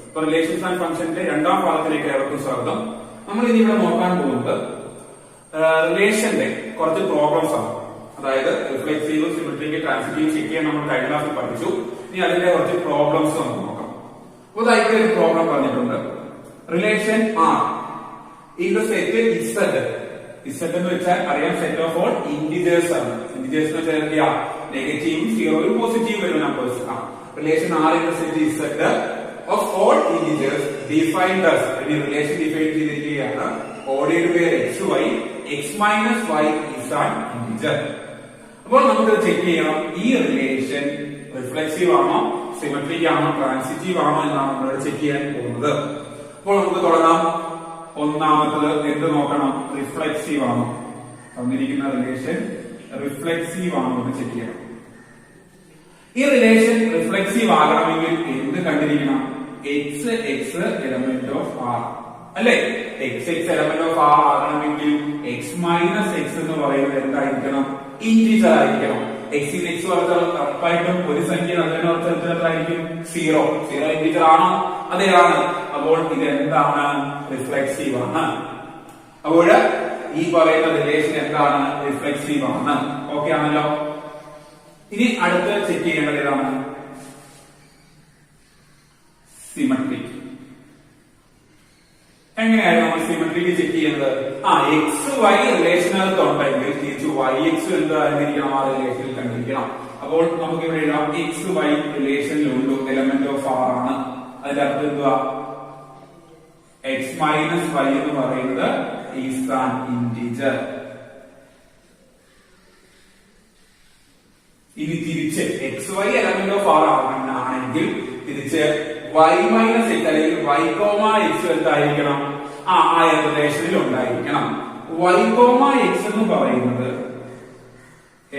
അപ്പൊ relations and ഫംഗ്ഷന്റെ രണ്ടാം ഭാഗത്തിലേക്ക് ഏവർക്കും സ്വാഗതം. നമ്മൾ ഇനി ഇവിടെ നോക്കാൻ പോകുന്നത് റിലേഷന്റെ കുറച്ച് പ്രോബ്ലംസ് ആണ്. അതായത് റിഫ്ലെക്സീവ്, സിമെട്രിക്, ട്രാൻസിറ്റീവ് ചെക്ക് ചെയ്യാൻ നമ്മൾ കഴിഞ്ഞ ക്ലാസ്സിൽ പഠിച്ചു. ഇനി അതിന്റെ കുറച്ച് പ്രോബ്ലംസ് നമുക്ക് നോക്കാം. ഉദാഹരണത്തിന് ഒരു പ്രോബ്ലം പറഞ്ഞിട്ടുണ്ട്. Relation R in the set Z. Z എന്ന് വെച്ചാൽ അറിയാം, സെറ്റ് ഓഫ് ഓൾ ഇന്റിജേഴ്സ് ആണ്. ഇന്റിജേഴ്സ് എന്ന് വെച്ചാൽ എന്തിയാ, നെഗറ്റീവും സീറോയും പോസിറ്റീവും വരുന്ന നമ്പേഴ്സ് ആണ്. Relation R in the set Z of all integers defined as any relation defined ചെയ്തിരിക്കുകയാണ്. Ordered by xy, x minus y is an integer. അപ്പോൾ നമുക്ക് ചെക്ക് ചെയ്യണം ഈ റിലേഷൻ റിഫ്ലെക്സീവ് ആണോ, സിമെട്രിക് ആണോ, ട്രാൻസിറ്റീവ് ആണോ എന്നാണ് നമ്മൾ ചെക്ക് ചെയ്യാൻ പോകുന്നത്. അപ്പോൾ നമുക്ക് തുടങ്ങാം. ഒന്നാമത്തത് എന്ത് നോക്കണം, റിഫ്ലെക്സീവ് ആണോ, തന്നിരിക്കുന്ന റിലേഷൻ റിഫ്ലെക്സീവ് ആണോ എന്ന് ചെക്ക് ചെയ്യണം. ഈ റിലേഷൻ റിഫ്ലെക്സീവ് ആകണമെങ്കിൽ എന്ത് കണ്ടിരിക്കണം, X X element of R അല്ലെ. X X element of R ആകണമെങ്കിൽ എക്സ് മൈനസ് എക്സ് എന്ന് പറയുന്നത് എന്തായിരിക്കണം, ഇന്റിജർ ആയിരിക്കണം. എക്സിൽ എക്സ് വളർത്താൽ ഉറപ്പായിട്ടും ഒരു സംഖ്യ അതിനോടൊപ്പം സീറോ. സീറോ ഇന്റിജർ ആണോ? അതെയാണ്. അപ്പോൾ ഇത് എന്താണ്, റിഫ്ലെക്സീവ് ആണ്. അപ്പോൾ ഈ പറയുന്ന റിലേഷൻ എന്താണ്, റിഫ്ലെക്സീവ് ആണ്. ഓക്കെ ആണല്ലോ. ഇനി അടുത്ത് ചെക്ക് ചെയ്യേണ്ടത് ഏതാണ്, സിമെട്രിക്. എങ്ങനെയായിരുന്നു നമ്മൾ സിമെട്രിക് ചെക്ക് ചെയ്യുന്നത്? എക്സ് വൈ റിലേഷനകത്ത് ഉണ്ടെങ്കിൽ തിരിച്ച് വൈ എക്സ് എന്തായിരിക്കണം, ആ റിലേഷനിൽ കണ്ടിരിക്കണം. അപ്പോൾ നമുക്ക് ഇവിടെ എഴുതാം, എക്സ് വൈ റിലേഷനിലുണ്ട്, എലമെന്റ് ഓഫ് ആർ ആണ്. അതിന്റെ അർത്ഥം എന്തുവാ, എക്സ് മൈനസ് വൈ എന്ന് പറയുന്നത് ഈസ് ആൻ ഇന്റിജർ. ഇനി തിരിച്ച് x y element of R ആണെങ്കിൽ തിരിച്ച് വൈ മൈനസ് എക്സ് അല്ലെങ്കിൽ വൈ കോമ എക്സ് എന്തായിരിക്കണം, ആ റിലേഷനിൽ ഉണ്ടായിരിക്കണം. വൈ കോമ എക്സ് എന്ന് പറയുന്നത്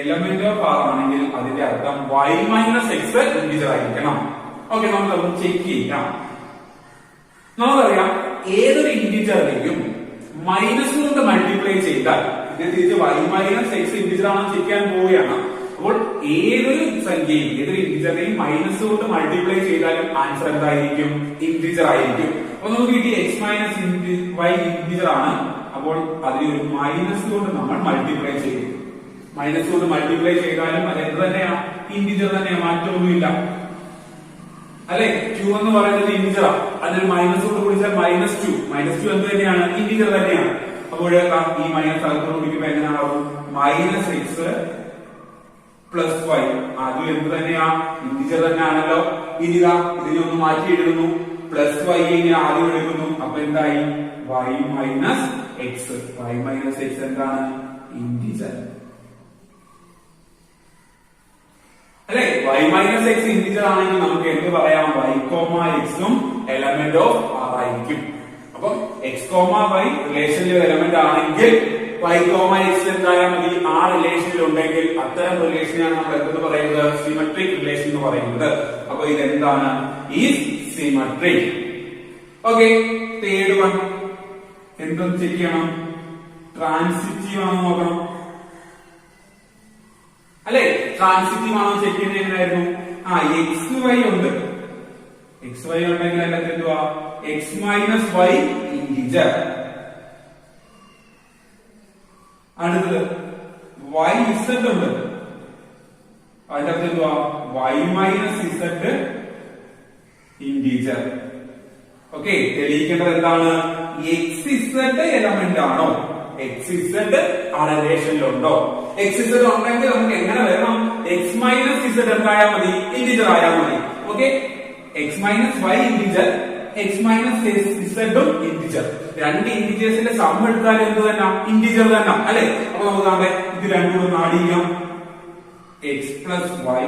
എലമെന്റ് ഓഫ് ആർ ആണെങ്കിൽ അതിന്റെ അർത്ഥം വൈ മൈനസ് എക്സ് ഇന്റിജർ ആയിരിക്കണം. ഓക്കെ, നമുക്കതൊന്ന് ചെക്ക് ചെയ്യാം. നമുക്കറിയാം, ഏതൊരു ഇന്റിജറിനെയും മൈനസ് കൊണ്ട് മൾട്ടിപ്ലൈ ചെയ്താൽ ഇത് തിരിച്ച് വൈ മൈനസ് എക്സ് ഇന്റിജർ ആണെന്ന് ചെക്ക് ചെയ്യാൻ പോവുകയാണ്. അപ്പോൾ ഏതൊരു സംഖ്യയും ഏതൊരു ഇന്റിജറിനെയും മൈനസ് കൊണ്ട് മൾട്ടിപ്ലൈ ചെയ്താലും ആൻസർ എന്തായിരിക്കും, ഇന്റിജർ ആയിരിക്കും. അപ്പൊ നമുക്ക് കിട്ടി എക്സ് മൈനസ് വൈ ഇന്റിജർ ആണ്. അപ്പോൾ അതിന് ഒരു മൈനസ് കൊണ്ട് നമ്മൾ മൾട്ടിപ്ലൈ ചെയ്യും. മൈനസ് കൊണ്ട് മൾട്ടിപ്ലൈ ചെയ്താലും അത് എന്ത് തന്നെയാ, ഇന്റിജർ തന്നെയാ, മാറ്റമൊന്നുമില്ല അല്ലെ. 2 എന്ന് പറയുന്നത് ഇന്റിജറാ, അതിന് മൈനസ് കൊണ്ട് കുടിച്ചാൽ -2. -2 എന്ത് തന്നെയാണ്, ഇന്റിജർ തന്നെയാണ്. അപ്പോൾ ഈ മൈനസ് അകത്തോട് കുടിക്കുമ്പോ എങ്ങനെയാവും, മൈനസ് എക്സ് പ്ലസ് വൈ, അതും എന്ത് തന്നെയാ, ഇന്റിജർ തന്നെയാണല്ലോ. ഇനിതാ ഇതിനെ ഒന്ന് മാറ്റി എഴുതുന്നു, പ്ലസ് വൈ ഇങ്ങനെ ആദ്യം എടുക്കുന്നു. അപ്പൊ എന്തായി, y minus x. Y minus x എന്താണ്, ഇന്റിജർ അല്ലെ. വൈ മൈനസ് എക്സ് ഇന്റിജർ ആണെങ്കിൽ നമുക്ക് എന്ത് പറയാം, വൈ കോമ എക്സും എലമെന്റ് ഓഫ് ആർ ആയിരിക്കും. അപ്പം എക്സ് കോമ വൈ റിലേഷനിലെ എലമെന്റ് ആണെങ്കിൽ വൈ കോമ എക്സ് എന്തായാൽ മതി. ആ റിലേഷനിൽ ഉണ്ടെങ്കിൽ അത്തരം റിലേഷനെയാണ് നമ്മൾ എന്തെന്ന് പറയുന്നത്, സിമെട്രിക് റിലേഷൻ എന്ന് പറയുന്നത്. അപ്പൊ ഇതെന്താണ്, ഈ സിമെട്രിക്. ഓക്കെ, തേർഡ് വൺ എന്തും ചെക്ക് ചെയ്യണം, ട്രാൻസിറ്റീവ് ആണെന്ന് നോക്കണം അല്ലെ. ട്രാൻസിറ്റീവ് ആണോ ചെക്ക് ചെയ്യുന്നത് എങ്ങനെയായിരുന്നു, എക്സ് വൈ ഉണ്ട്. എക്സ് വൈ ഉണ്ടെങ്കിൽ അതിനകത്ത് എന്തുവാ, എക്സ് മൈനസ് വൈ ഇന്റിജർ. അടുത്തത് വൈ ഇസഡ് ഉണ്ട്, അതിന്റെ അകത്ത് എന്തുവാ, Y minus Z integer. Okay, തെളിയിക്കേണ്ടത് എന്താണ്, എക്സ് ഇസഡ് എലമെന്റ് ആണോ, എക്സ് ഇസഡ് ആ റിലേഷനിലുണ്ടോ. എക്സ് ഇസഡ് ഉണ്ടെങ്കിൽ നമുക്ക് എങ്ങനെ വരണം, എക്സ് മൈനസ് ഇസഡ് എന്തായാൽ മതി, ഇന്റിജർ ആയാൽ മതി. Okay, X minus Y integer, X minus ഇസഡും ഇന്റിജർ. രണ്ട് ഇന്റിജേഴ്സിന്റെ സം എടുത്താൽ എന്ത് തന്നെ, ഇന്റിജർ തന്നെ അല്ലെ. അപ്പൊ നമുക്ക് ഇത് രണ്ടും കൂടെ ആഡ് ചെയ്യാം, x plus y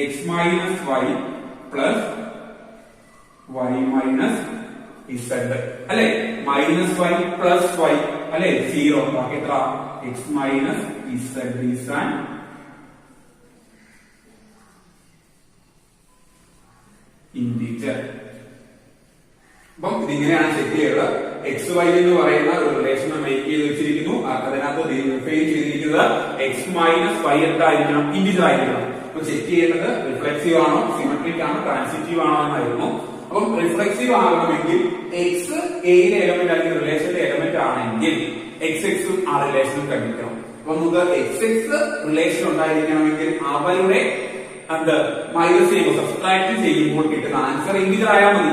x minus y plus y minus z അല്ലെ. മൈനസ് വൈ പ്ലസ് വൈ അല്ലെ, 0. ബാക്കി എത്ര, x minus z is an integer. അപ്പം ഇതിങ്ങനെയാണ് ചെക്ക് ചെയ്യുക. എക്സ് വൈ എന്ന് പറയുന്ന ഒരു റിലേഷൻ മേക്ക് ചെയ്ത് വെച്ചിരിക്കുന്നു. അതിനകത്ത് ഡിഫൈൻ ചെയ്തിരിക്കുന്നത് എക്സ് മൈനസ് വൈ എന്തായിരിക്കണം, ഇന്റിജർ ആയിരിക്കണം. ചെക്ക് ചെയ്യേണ്ടത് റിഫ്ലെക്സീവ് ആണോ, സിമെട്രിക് ആണോ, ട്രാൻസിറ്റീവ് ആണോ എന്നായിരുന്നു. അപ്പം റിഫ്ലെക്സീവ് ആകണമെങ്കിൽ എക്സ് എയിലെ എലമെന്റ് അല്ലെങ്കിൽ റിലേഷന്റെ എലമെന്റ് ആണെങ്കിൽ എക്സ് എക്സും ആ റിലേഷനിൽ കണ്ടിരിക്കണം. അപ്പൊ നമുക്ക് എക്സ് എക്സ് റിലേഷൻ ഉണ്ടായിരിക്കണമെങ്കിൽ അവരുടെ എന്ത് മൈനസ് ചെയ്യുമ്പോൾ സബ്സ്ട്രാക്ട് ചെയ്യുമ്പോൾ കിട്ടുന്ന ആൻസർ ഇന്റിജർ ആയാൽ മതി.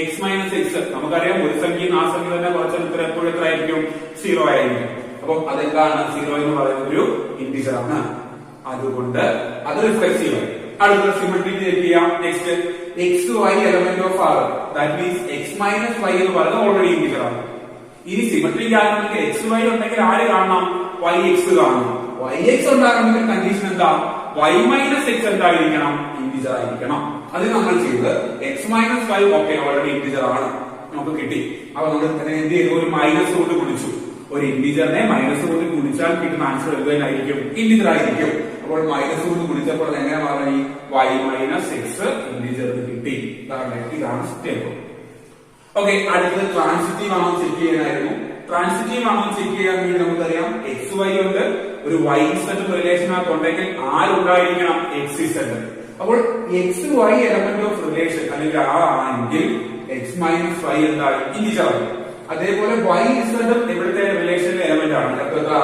എക്സ് മൈനസ് എക്സ് നമുക്കറിയാം, ഒരു സംഖ്യ ആ സംഖ്യ തന്നെ കുറച്ച് ഉത്തരം എപ്പോഴും എത്ര ആയിരിക്കും, 0 ആയിരിക്കും. അപ്പം അതെന്താണ് 0 എന്ന് പറയുന്ന ഒരു ഇന്റിജർ ആണ്. അതുകൊണ്ട് അത് റിഫ്ലെക്സീവ് ആണ്. അടുത്ത സിമെട്രിക് ചെക്ക് ചെയ്യാം. Next x y element of R, that means x minus y എന്ന് പറയുന്നത് ഓൾറെഡി ഇന്റിജർ ആണ്. ഇനി സിമെട്രിക് ആകണമെങ്കിൽ എക്സ് വൈ ഉണ്ടെങ്കിൽ ആര് കാണണം, വൈ എക്സ് കാണണം. വൈ എക്സ് ഉണ്ടാകണമെങ്കിൽ കണ്ടീഷൻ എന്താ, വൈ മൈനസ് എക്സ് എന്തായിരിക്കണം, ഇന്റിജർ ആയിരിക്കണം. അത് നമ്മൾ ചെയ്ത് x minus y okay already integer ആണ്, നമുക്ക് കിട്ടി. അപ്പൊ നമ്മൾ എന്ത് ചെയ്തു, ഒരു മൈനസ് കൊണ്ട് ഗുണിച്ചു. ഒരു ഇന്റിജറിനെ മൈനസ് കൊണ്ട് ഗുണിച്ചാൽ കിട്ടുന്ന ആൻസർ എന്തുതന്നെയായിരിക്കും, ഇന്റിജർ ആയിരിക്കും. അപ്പോൾ മൈനസ് കൊണ്ട് ഗുണിച്ചപ്പോൾ എങ്ങനെ മാറി, വൈ മൈനസ് എക്സ് ഇന്റിജർ കിട്ടി. ഇതാണ് സ്റ്റെപ്പ്. ഓക്കെ, അടുത്തത് ട്രാൻസിറ്റീവ് ആണോ ചെക്ക് ചെയ്യാനായിരുന്നു. ട്രാൻസിറ്റീവ് ആണോ ചെക്ക് ചെയ്യാൻ വേണ്ടി നമുക്കറിയാം എക്സ് വൈ ഉണ്ട്, ഒരു വൈ സെറ്റ് റിലേഷനകത്ത് ഉണ്ടെങ്കിൽ ആരുണ്ടായിരിക്കണം, എക്സ് ഇസെഡ്. അപ്പോൾ x y element of relation അല്ലെങ്കിൽ ആണെങ്കിൽ എക്സ് മൈനസ് വൈ എന്തായി, ഇന്റിജർ ആയി. അതേപോലെ വൈ ഇസെഡ് ഇവിടുത്തെ റിലേഷനിലെ എലമെന്റ് ആണ്. എത്ര,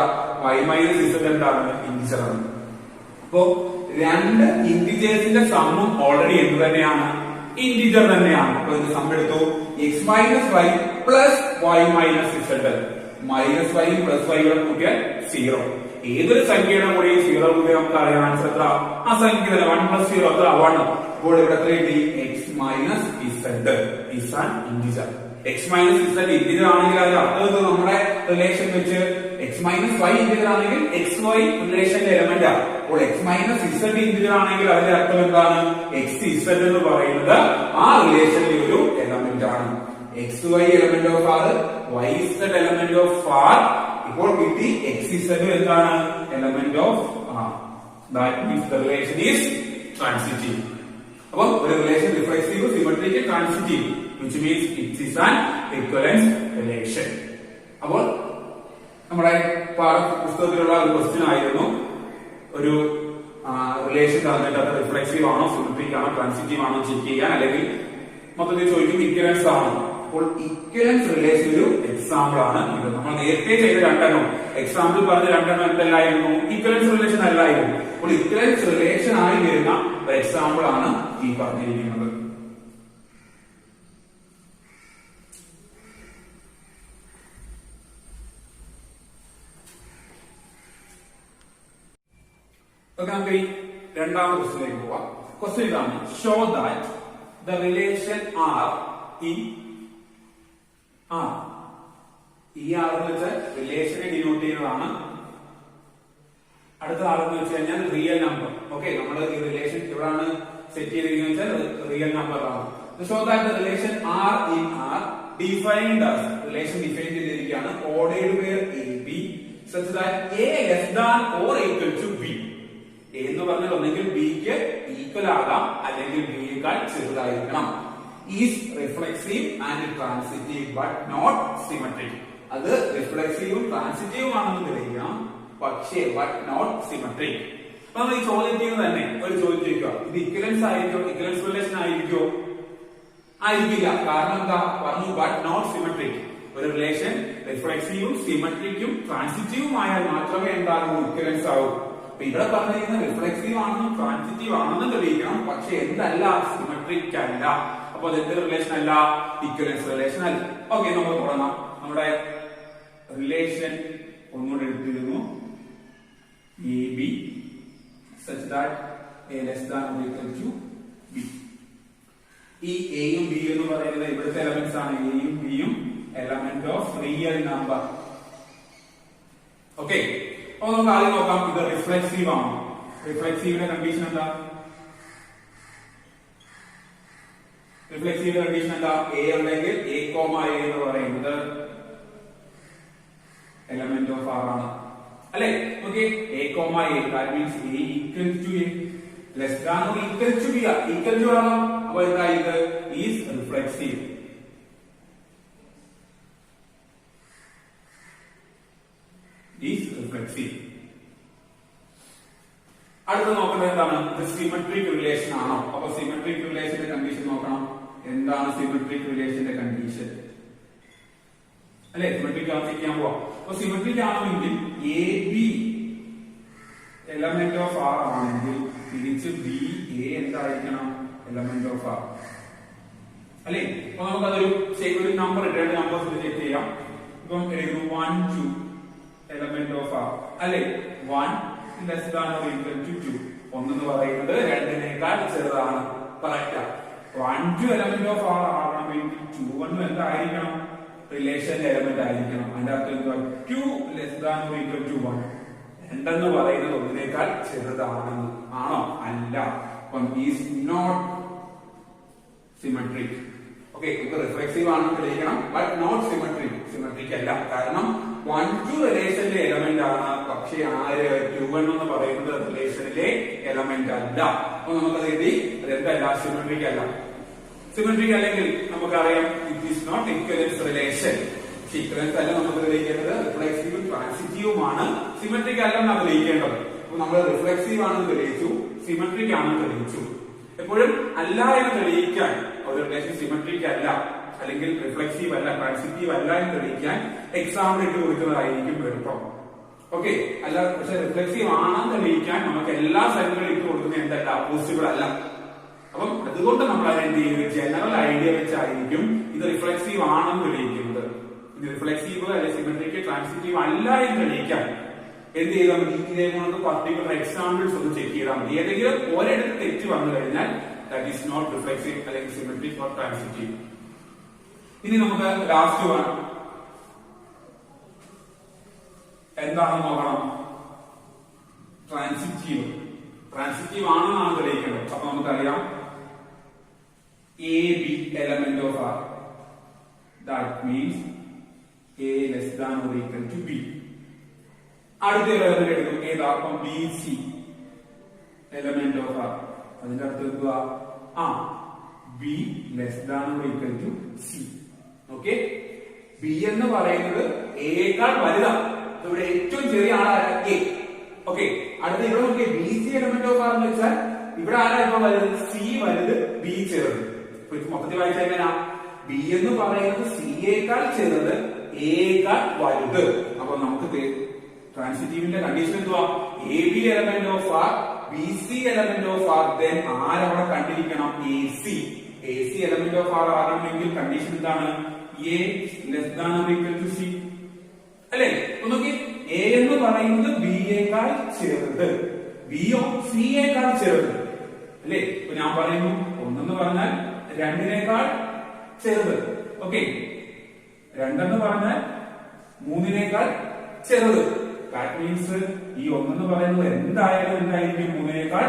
വൈ മൈനസ് ഇസെഡ് എന്താണ്, ഇന്റിജർ ആണ്. അപ്പോ രണ്ട് ഇന്റിജേഴ്സിന്റെ സമ്മും ഓൾറെഡി എന്ത് തന്നെയാണ്, ഇന്റിജർ തന്നെയാണ്. അപ്പൊ ഇത് സം എടുത്തു, x minus y plus y minus z. Minus y plus y കൂടെ കൂട്ടിയാൽ 0. ഏതൊരു സംഖ്യയുടെ കൂടെ 0 കൂടി നമുക്ക് അറിയാം ആൻസർ എത്ര, ആ സംഖ്യ 1 പ്ലസ് 0 എത്ര, 1. അപ്പോൾ ഇവിടെ എത്ര കിട്ടി, X minus Z is an integer. X minus Z integer ആണെങ്കിൽ അതിന്റെ അർത്ഥം നമ്മുടെ റിലേഷൻ വെച്ച് എക്സ് മൈനസ് വൈ ഇന്റിജർ ആണെങ്കിൽ എക്സ് വൈ റിലേഷന്റെ എലമെന്റ് ആണ്. അപ്പോൾ എക്സ് മൈനസ് ഇസെഡ് ഇന്റിജർ ആണെങ്കിൽ അതിന്റെ അർത്ഥം എന്താണ്, എക്സ് ഇസെഡ് എന്ന് പറയുന്നത് ആ റിലേഷനിലെ ഒരു എലമെന്റ് ആണ്. X y element of R, y z element of R. ഇപ്പോൾ കിട്ടി എക്സ് ഇസെഡ് എന്താണ്, element of R. That means the relation is transitive. അപ്പോൾ ഒരു relation reflexive, symmetric, transitive, which means it is an equivalence relation. അപ്പോൾ നമ്മുടെ പാഠപുസ്തകത്തിലുള്ള ഒരു question ആയിരുന്നു, ഒരു റിലേഷൻ തന്നിട്ട് അത് റിഫ്ലെക്സീവ് ആണോ, സിമെട്രിക് ആണോ, ട്രാൻസിറ്റീവ് ആണോ ചെക്ക് ചെയ്യാൻ, അല്ലെങ്കിൽ മൊത്തത്തിൽ ചോദിക്കും ഇക്വലൻസ് ആണോ. അപ്പോൾ ഇക്വലൻസ് റിലേഷൻ ഒരു എക്സാമ്പിൾ ആണ് ഇത്. നമ്മൾ നേരത്തെ ചെയ്ത രണ്ടെണ്ണം എക്സാമ്പിൾ പറഞ്ഞ രണ്ടെണ്ണം എന്തല്ലായിരുന്നു, ഇക്വലൻസ് റിലേഷൻ അല്ലായിരുന്നു. അപ്പോൾ ഇക്വലൻസ് റിലേഷൻ ആയി വരുന്ന ഒരു എക്സാമ്പിൾ ആണ് ഈ പറഞ്ഞിരിക്കുന്നത്. നമുക്ക് ഈ രണ്ടാമത്തെ ക്വസ്റ്റ്യനിലേക്ക് പോവാം. ക്വസ്റ്റ്യൻ ഇതാണ്, show that the relation R in R. ഈ ആർ എന്ന് വെച്ചാൽ റിലേഷനെ ഡിനോട്ട് ചെയ്യുന്നതാണ്. അടുത്ത ആർ എന്ന് വെച്ച് കഴിഞ്ഞാൽ റിയൽ നമ്പർ. ഓക്കെ, നമ്മൾ ഈ റിലേഷൻ എവിടെയാണ് സെറ്റ് ചെയ്തിരിക്കുന്നത് വെച്ചാൽ റിയൽ നമ്പർ ആണ്. Show that the relation R in R defined as, relation define ചെയ്തിരിക്കുകയാണ് ordered pair A B such that A less than or equal to B. A എന്ന് പറഞ്ഞാൽ ഒന്നെങ്കിൽ ബിക്ക് ഈക്വൽ ആകാം അല്ലെങ്കിൽ ബിയേക്കാൾ ചെറുതായിരിക്കണം. Is reflexive and transitive but not symmetric. അത് റിഫ്ലെക്സീവും ട്രാൻസിറ്റീവും ആണെന്ന് തെളിയിക്കണം, പക്ഷേ ബട്ട് നോട്ട് സിമെട്രിക്. അപ്പൊ നമ്മൾ ഈ ചോദ്യത്തിൽ തന്നെ ഒരു ചോദ്യം ചോദിക്കുക, ഇത് ഇക്വലൻസ് ആയിരിക്കോ, ഇക്വലൻസ് റിലേഷൻ ആയിരിക്കോ? ആയിരിക്കില്ല. കാരണം എന്താ പറഞ്ഞു, ബട്ട് നോട്ട് സിമെട്രിക്. ഒരു റിലേഷൻ റിഫ്ലെക്സീവും സിമെട്രിക്കും ട്രാൻസിറ്റീവും ആയാൽ മാത്രമേ എന്താകൂ, ഇക്വലൻസ് ആവൂ. ഇവിടെ പറഞ്ഞിരിക്കുന്നത് റിഫ്ലെക്സീവ് ആണെന്നും ട്രാൻസിറ്റീവ് ആണെന്നും തെളിയിക്കണം, പക്ഷെ എന്തല്ല, സിമെട്രിക് അല്ല. അപ്പൊ അത് എന്ത് റിലേഷൻ അല്ല, ഇക്വലൻസ് റിലേഷൻ അല്ല. ഓക്കെ, നമുക്ക് തുടങ്ങാം. നമ്മുടെ റിലേഷൻ ഒന്നുകൂടെ എടുത്തിരുന്നു, A B such that A less than or equal to B. ഈ എയും ബി എന്ന് പറയുന്നത് ഇവിടുത്തെ എലമെന്റ്സ് ആണ്. എയും ബിയും element of real number. Okay, അപ്പൊ നമുക്ക് ആദ്യം നോക്കാം, ഇത് റിഫ്ലെക്സീവ് ആണ്. റിഫ്ലെക്സീവിന്റെ കണ്ടീഷൻ എന്താ, റിഫ്ലെക്സീവിന്റെ കണ്ടീഷൻ എന്താ, എ ഉണ്ടെങ്കിൽ എ കോമ എ എന്ന് പറയുന്നത് എലമെന്റ് ഓഫ് ആർ ആണ്, അല്ലെ? Okay, A comma A, that means A equal to A, less than or equal to B, equal to ആണോ? അപ്പൊ എന്താ, ഇത് ഈസ് റിഫ്ലെക്സീവ്. Is reflexive. അടുത്ത നോക്കുന്നത് എന്താണ്? ഇത് സിമെട്രിക് റിലേഷൻ ആണോ? അപ്പൊ സിമെട്രിക് റിലേഷന്റെ കണ്ടീഷൻ നോക്കണം. എന്താണ് സിമെട്രിക് റിലേഷന്റെ കണ്ടീഷൻ? അല്ലെ, സിമെട്രിക് ആണ് ചെക്ക് ചെയ്യാൻ പോവാം. അപ്പൊ സിമെട്രിക് ആണെങ്കിൽ A B element of R ആണെങ്കിൽ തിരിച്ച് ബി എ എന്തായിരിക്കണം? എലമെന്റ് ഓഫ് ആർ അല്ലെ. അപ്പൊ നമുക്കതൊരു ഒരു നമ്പർ ഇട്ട് രണ്ട് നമ്പേഴ്സ് ചെക്ക് ചെയ്യാം. ഇപ്പം എഴുതുന്നു 1 2 എലമെന്റ് ഓഫ് ആർ അല്ലെ. 1 less than or equal to 2. ഒന്നെന്ന് പറയുന്നത് രണ്ടിനേക്കാൾ ചെറുതാണ്. കറക്റ്റാ. 1 2 എലമെന്റ് ഓഫ് ആർ ആകണമെങ്കിൽ 2 1 എന്തായിരിക്കണം? റിലേഷന്റെ എലമെന്റ് ആയിരിക്കണം. അതിന്റെ അർത്ഥം എന്തുവാ? 2 less than or equal to 1. രണ്ടെന്ന് പറയുന്നത് ഒന്നിനേക്കാൾ ചെറുതാണെന്ന് ആണോ? അല്ല. അപ്പം ഈസ് നോട്ട് സിമെട്രിക്. ഓക്കെ, ഇപ്പൊ റിഫ്ലെക്സീവ് ആണെന്ന് തെളിയിക്കണം, ബട്ട് നോട്ട് സിമെട്രിക്. സിമെട്രിക് അല്ല. കാരണം 1 2 റിലേഷനിലെ എലമെന്റ് ആണ്, പക്ഷെ ആര് 2 1 എന്ന് പറയുന്നത് റിലേഷനിലെ എലമെന്റ് അല്ല. അപ്പൊ നമുക്കത് എഴുതി അതെന്തല്ല? സിമെട്രിക് അല്ല. സിമെട്രിക് അല്ലെങ്കിൽ നമുക്കറിയാം it is not equivalence relation. Equivalence അല്ല നമുക്ക് തെളിയിക്കേണ്ടത്, റിഫ്ലെക്സീവും ട്രാൻസിറ്റീവുമാണ്. സിമെട്രിക് അല്ലെന്ന് തെളിയിക്കേണ്ടത്. അപ്പൊ നമ്മൾ റിഫ്ലെക്സീവ് ആണെന്ന് തെളിയിച്ചു, സിമെട്രിക് ആണെന്ന് തെളിയിച്ചു. എപ്പോഴും അല്ല എന്ന് തെളിയിക്കാൻ ഒരു റിലേഷൻ സിമെട്രിക് അല്ല അല്ലെങ്കിൽ റിഫ്ലെക്സീവ് അല്ല ട്രാൻസിറ്റീവ് അല്ല എന്ന് തെളിയിക്കാൻ എക്സാമ്പിൾ ഇട്ട് കൊടുക്കുന്നതായിരിക്കും എളുപ്പം. ഓക്കെ, അല്ല പക്ഷെ റിഫ്ലെക്സീവ് ആണെന്ന് തെളിയിക്കാൻ നമുക്ക് എല്ലാ സൈഡുകളും ഇട്ട് കൊടുക്കുന്നത് എന്തല്ല? പോസിബിൾ അല്ല. അപ്പം അതുകൊണ്ട് നമ്മൾ അതിനെന്ത് ചെയ്യുന്നത്? ജനറൽ ഐഡിയ വെച്ചായിരിക്കും ഇത് റിഫ്ലെക്സീവ് ആണെന്ന് തെളിയിക്കുന്നത്. ഇത് റിഫ്ലെക്സീവ് അല്ലെങ്കിൽ സിമെട്രിക് ട്രാൻസിറ്റീവ് അല്ല എന്ന് തെളിയിക്കാൻ എന്ത് ചെയ്താൽ മതി? ഇതേപോലെ പർട്ടിക്കുലർ എക്സാമ്പിൾസ് ഒന്ന് ചെക്ക് ചെയ്താൽ മതി. ഏതെങ്കിലും ഒരിടത്ത് തെറ്റ് വന്നു കഴിഞ്ഞാൽ ദാറ്റ് ഈസ് നോട്ട് റിഫ്ലെക്സീവ് അല്ലെങ്കിൽ സിമെട്രിക് ഓർ ട്രാൻസിറ്റീവ്. ഇനി നമുക്ക് ലാസ്റ്റ് വൺ എന്താണെന്ന് നോക്കണം. ട്രാൻസിറ്റീവ്. ട്രാൻസിറ്റീവ് ആണെന്നാണ് തെളിയിക്കേണ്ടത്. അപ്പൊ നമുക്കറിയാം A B element of R, that means A less than or equal to B. അടുത്ത എലമെന്റ് എടുക്കും ഏതാ? അപ്പം B C element of R. അതിന്റെ അർത്ഥം എന്തുവാ? B less than or equal to C. Okay, B എന്ന് പറയുന്നത് എയേക്കാൾ വലുതാണ്. ഇവിടെ ഏറ്റവും ചെറിയ ആളാണ് എ. ഓക്കെ, അടുത്ത ഇവിടെ നോക്കിയ B C element of R എന്ന് വെച്ചാൽ ഇവിടെ ആരാ ഇപ്പൊ വലുത്? സി വലുത്, ബി ചെറുത്. മൊത്തത്തിൽ വായിച്ചാൽ എങ്ങനെയാ? ബി എന്ന് പറയുന്നത് സിയേക്കാൾ ചെറുത്, എയേക്കാൾ വലുത്. അപ്പൊ നമുക്ക് ട്രാൻസിറ്റീവിന്റെ കണ്ടീഷൻ എന്തുവാ? A B element of R, B C element of R, then ആരവിടെ കണ്ടിരിക്കണം? A C. A C element of R ആകണമെങ്കിൽ കണ്ടീഷൻ എന്താണ്? A less than or equal to C അല്ലെ. നോക്കി, എ എന്ന് പറയുന്നത് ബി യേക്കാൾ ചെറുത്, ബിയോ സി യേക്കാൾ ചെറുത് അല്ലെ. ഇപ്പൊ ഞാൻ പറയുന്നു ഒന്നെന്ന് പറഞ്ഞാൽ രണ്ടിനേക്കാൾ ചെറുത്. ഓക്കെ, രണ്ടെന്ന് പറഞ്ഞാൽ മൂന്നിനേക്കാൾ ചെറുത്. ദാറ്റ് മീൻസ് ഈ ഒന്നെന്ന് പറയുന്നത് എന്തായാലും എന്തായിരിക്കും? മൂന്നിനേക്കാൾ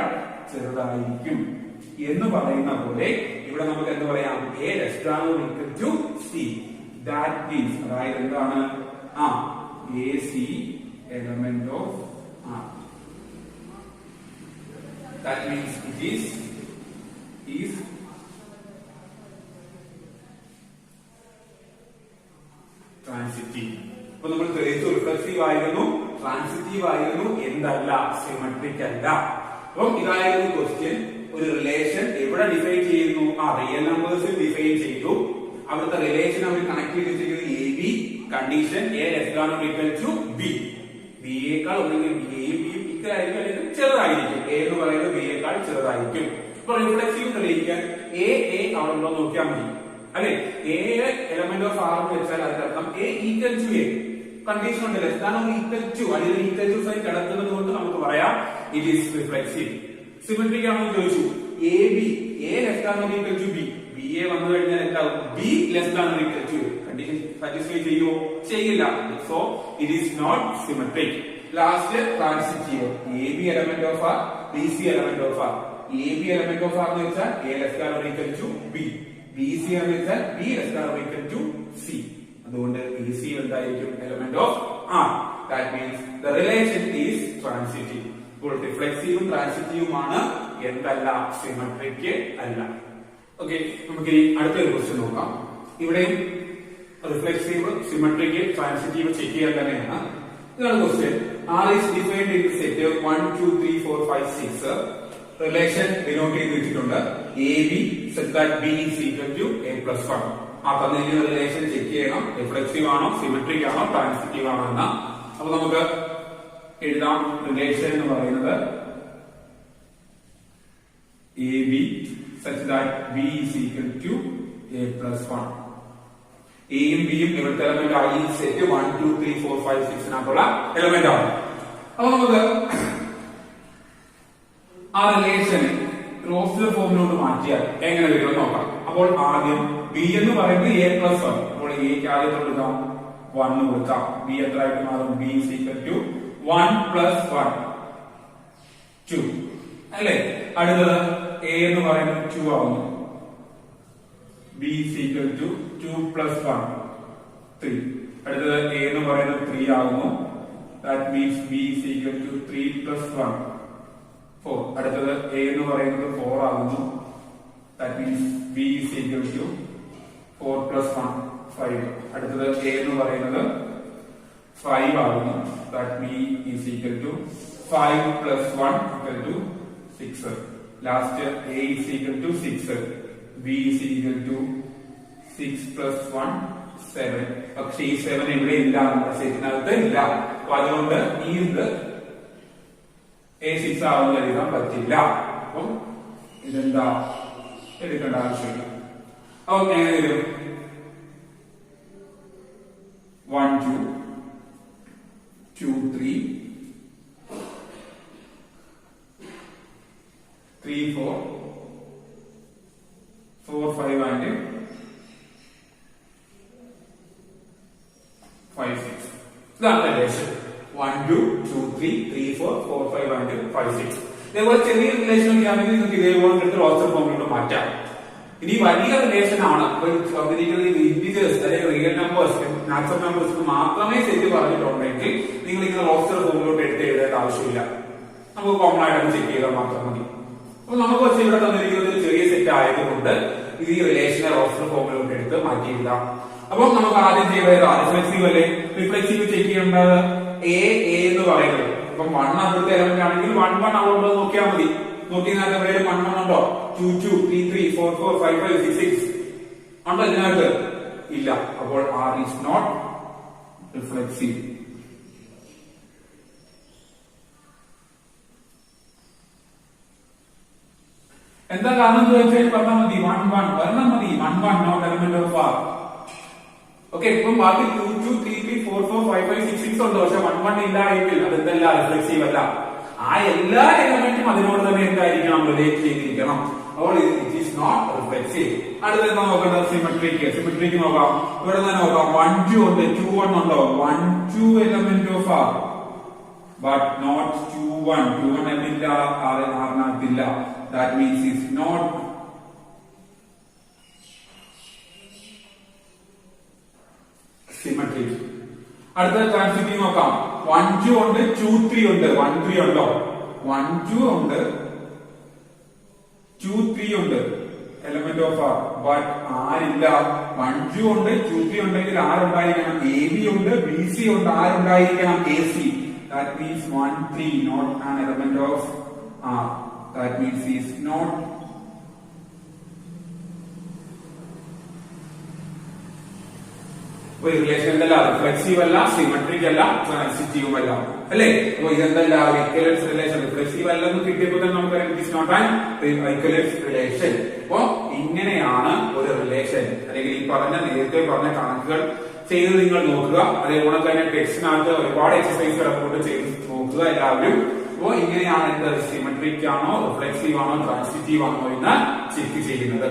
ചെറുതായിരിക്കും എന്ന് പറയുന്ന പോലെ ഇവിടെ നമുക്ക് എന്ത് പറയാം? A less than or equal to C. That means അതായത് എന്താണ്? A C element of R. That means it is transitive. അപ്പൊ നമ്മൾ തെളിയിച്ചു റിഫ്ലെക്സീവ് ആയിരുന്നു, ട്രാൻസിറ്റീവ് ആയിരുന്നു, എന്തല്ല? സിമെട്രിക് അല്ല. അപ്പം ഇതായിരുന്നു ക്വസ്റ്റ്യൻ. ഒരു റിലേഷൻ എവിടെ ഡിഫൈൻ ചെയ്യുന്നു? റിയൽ നമ്പേഴ്സിൽ ഡിഫൈൻ ചെയ്തു. അവിടുത്തെ റിലേഷൻ അവർ കണക്ട് ചെയ്തിരിക്കുന്നത് A B, condition A less than or equal to B. B യേക്കാൾ ഒന്നെങ്കിൽ എയും ബിയും ഈക്വൽ ആയിരിക്കും അല്ലെങ്കിൽ ചെറുതായിരിക്കും. എ എന്ന് പറയുന്നത് ബി യേക്കാൾ ചെറുതായിരിക്കും. ഇപ്പൊ റിഫ്ലെക്സീവ് തെളിയിക്കാൻ എ അവിടെ ഉണ്ടോ നോക്കിയാൽ മതി അല്ലെ. എ എലമെന്റ് ഓഫ് ആർ എന്ന് വെച്ചാൽ അതിന്റെ അർത്ഥം A equal to A. Condition ഉണ്ട് less than or equal to, അല്ലെങ്കിൽ ഈക്വൽ ടു സൈൻ കിടക്കുന്നത് കൊണ്ട് നമുക്ക് പറയാം ഇറ്റ് ഈസ് റിഫ്ലെക്സീവ്. സിമെട്രിക് ആണെന്ന് ചോദിച്ചു. A B A less than or equal to B. B A വന്നു കഴിഞ്ഞാൽ എന്താവും? B less than or equal to A. Condition satisfy ചെയ്യുമോ? ചെയ്യില്ല. So it is not symmetric. Last transitive. A B element of R, B C element of R. A B element of R എന്ന് വെച്ചാൽ A less than or equal to B. B C എന്ന് വെച്ചാൽ B less than or equal to C. അതുകൊണ്ട് B C എന്തായിരിക്കും? Element of R. That means the relation is transitive. ഇപ്പോൾ റിഫ്ലെക്സീവും ട്രാൻസിറ്റീവുമാണ്, എന്തല്ല? Symmetric അല്ല. ഓക്കെ, നമുക്ക് അടുത്തൊരു ക്വസ്റ്റ്യൻ നോക്കാം. ഇവിടെയും റിഫ്ലെക്സീവ്, സിമെട്രിക്, ട്രാൻസിറ്റീവ് ചെക്ക് ചെയ്യാൻ തന്നെയാണ്. ഇതാണ് question. R is defined in the set 1, 2, 3, 4, 5, 6. Relation denote ചെയ്ത് വെച്ചിട്ടുണ്ട്. AB such that B is equal to A plus 1. ആ തന്നിരിക്കുന്ന റിലേഷൻ ചെക്ക് ചെയ്യണം. റിഫ്ലെക്സീവ് ആണോ, സിമെട്രിക് ആണോ, ട്രാൻസിറ്റീവ് ആണോ എന്ന. അപ്പൊ നമുക്ക് എഴുതാം. റിലേഷൻ എന്ന് പറയുന്നത് AB such that B is equal to A plus 1. എയും ബിയും ഇവിടുത്തെ എലമെന്റ് ആയി സെറ്റ് 1, 2, 3, 4, 5, 6 എലമെന്റ് ആണ്. അപ്പൊ നമുക്ക് ആ റിലേഷൻ റോസ്റ്റർ ഫോമിലോട്ട് മാറ്റിയാൽ എങ്ങനെ വരും നോക്കാം. അപ്പോൾ ആദ്യം ബി എന്ന് പറയുന്നത് A plus 1. അപ്പോൾ എക്ക് ആദ്യം കൊടുക്കാം 1 കൊടുക്കാം. ബി എത്രയായിട്ട് മാറും? B is equal to 1 plus 1, 2 അല്ലേ. അടുത്തത് A എന്ന് പറയുന്നത് 2 ആവുന്നു. B is equal to 2 plus 1, 3. അടുത്തത് A എന്ന് പറയുന്നത് 3 ആകുന്നു. That means B is equal to 3 plus 1, 4. അടുത്തത് A എന്ന് പറയുന്നത് 4 ആകുന്നു. That means B is equal to 4 plus 1, 5. അടുത്തത് A എന്ന് പറയുന്നത് 5 ആകുന്നു. That B is equal to 5 plus 1 equal to 6. Last A is equal to 6. B is equal to 6 plus 1, 7. പക്ഷേ ഈ 7 ഇവിടെ ഇല്ല, നമ്മുടെ സെറ്റിനകത്ത് ഇല്ല. അപ്പൊ അതുകൊണ്ട് ഈ ഇത് A6 ആവുന്ന എഴുതാൻ പറ്റില്ല. അപ്പം ഇതെന്താ എടുക്കേണ്ട ആവശ്യമില്ല. അപ്പൊ എങ്ങനെ വരും? 1, 2, 2, 3, 3, 4, 4, 5 and 5, 6. ഇതാണ് റിലേഷൻ. 1, 2, 2, 3, 3, 4, 4, 5 and 5, 6. ഇതേപോലെ ചെറിയ റിലേഷൻ ഒക്കെ ആണെങ്കിൽ നിങ്ങൾക്ക് ഇതേപോലെ റോസ്റ്റർ ഫോമിലോട്ട് മാറ്റാം. ഇനി വലിയ റിലേഷൻ ആണ് ഇന്റിജേഴ്സ് അല്ലെങ്കിൽ റിയൽ നമ്പേഴ്സ്, നാച്ചുറൽ നമ്പേഴ്സ് മാത്രമേ സെറ്റ് പറഞ്ഞിട്ടുണ്ടെങ്കിൽ നിങ്ങൾ ഇങ്ങനെ റോസ്റ്റർ ഫോമിലോട്ട് എടുത്ത് എഴുതേണ്ട ആവശ്യമില്ല. നമുക്ക് കോമൺ ആയിട്ട് ചെക്ക് ചെയ്താൽ മാത്രം മതി. അപ്പൊ നമുക്ക് വെച്ച് ഇവിടെ തന്നിരിക്കുന്നത് ചെറിയ സെറ്റ് ആയതുകൊണ്ട് ഈ റിലേഷനെ റോസ്റ്റർ ഫോമിലോട്ട് എടുത്ത് മാറ്റിയിടാം. അപ്പൊ നമുക്ക് ആദ്യം ചെയ്യേണ്ടത് റിഫ്ലെക്സീവ് അല്ലേ. റിഫ്ലെക്സീവ് ചെക്ക് ചെയ്യേണ്ടത് A എന്ന് പറയുന്നത്. ഇപ്പം 1 അവിടുത്തെ എലമെന്റ് ആണെങ്കിൽ 1, 1 അവിടെ നോക്കിയാൽ മതി. നോക്കിയതിനകത്ത് എവിടെയും 1, 1 ഉണ്ടോ? 2, 2, 3, 3, 4, 4, 5, 5, 6, 6 ഉണ്ടോ ഇതിനകത്ത്? ഇല്ല. അപ്പോൾ R is not reflexive. എന്താ കാരണം ചോദിച്ചാൽ പറഞ്ഞാൽ മതി. 1, 1 പറഞ്ഞാൽ മതി. 1, 1 not element of R. Okay. ഇപ്പം ബാക്കി 2, 2, 3, 3, 4, 4, 5, 5, 6, 6 ഉണ്ട്. പക്ഷെ 1, 1 ഇല്ല എങ്കിൽ അതെന്തല്ല? റിഫ്ലെക്സീവ് അല്ല. ആ എല്ലാ എലമെന്റും അതിനോട് തന്നെ എന്തായിരിക്കണം? റിലേറ്റ് ചെയ്തിരിക്കണം. അപ്പോൾ ഇറ്റ് ഈസ് നോട്ട് റിഫ്ലെക്സീവ്. അടുത്ത എന്താ നോക്കേണ്ടത്? സിമെട്രിക്. സിമെട്രിക് നോക്കാം. ഇവിടെ തന്നെ നോക്കാം. 1, 2 ഉണ്ട്. 2, 1 ഉണ്ടോ? 1, 2 element of R but not 2, 1. 2, 1 element ആറിനകത്തില്ല. That means it's not symmetric. അടുത്ത ട്രാൻസിറ്റീവ് നോക്കാം. 1, 2 ഉണ്ട്. 2, 3 ഉണ്ട്. 1, 3 ഉണ്ടോ? 1, 2 ഉണ്ട്. 2, 3 ഉണ്ട്. Element of R but ആരില്ല. 1, 2 ഉണ്ട്. 2, 3 ഉണ്ടെങ്കിൽ ആരുണ്ടായിരിക്കണം? AB ഉണ്ട്. BC ഉണ്ട്. ആരുണ്ടായിരിക്കണം? AC. That means 1, 3 not an element of R. That means he is not relation എന്തല്ല? റിഫ്ലെക്സീവ് അല്ല, സിമെട്രിക് അല്ല, ട്രാൻസിറ്റീവ് അല്ല അല്ലേ. അപ്പൊ ഇതെന്തല്ല? ഇക്വലൻസ് റിലേഷൻ. റിഫ്ലെക്സീവ് അല്ലെന്ന് കിട്ടിയപ്പോൾ തന്നെ നമുക്കറിയാം it is not an equivalence relation. അപ്പൊ ഇങ്ങനെയാണ് ഒരു റിലേഷൻ. അല്ലെങ്കിൽ ഈ നേരത്തെ പറഞ്ഞ കണക്കുകൾ ചെയ്ത് നിങ്ങൾ നോക്കുക. അതേപോലെ തന്നെ ടെക്സ്റ്റിനകത്ത് ഒരുപാട് എക്സസൈസുകൾ അപ്പോട്ട് ചെയ്ത് നോക്കുക എല്ലാവരും. അപ്പോ ഇങ്ങനെയാണ് എന്ത്? സിമെട്രിക് ആണോ, റിഫ്ലെക്സീവ് ആണോ, ട്രാൻസിറ്റീവ് ആണോ എന്ന് ചെക്ക് ചെയ്യുന്നത്.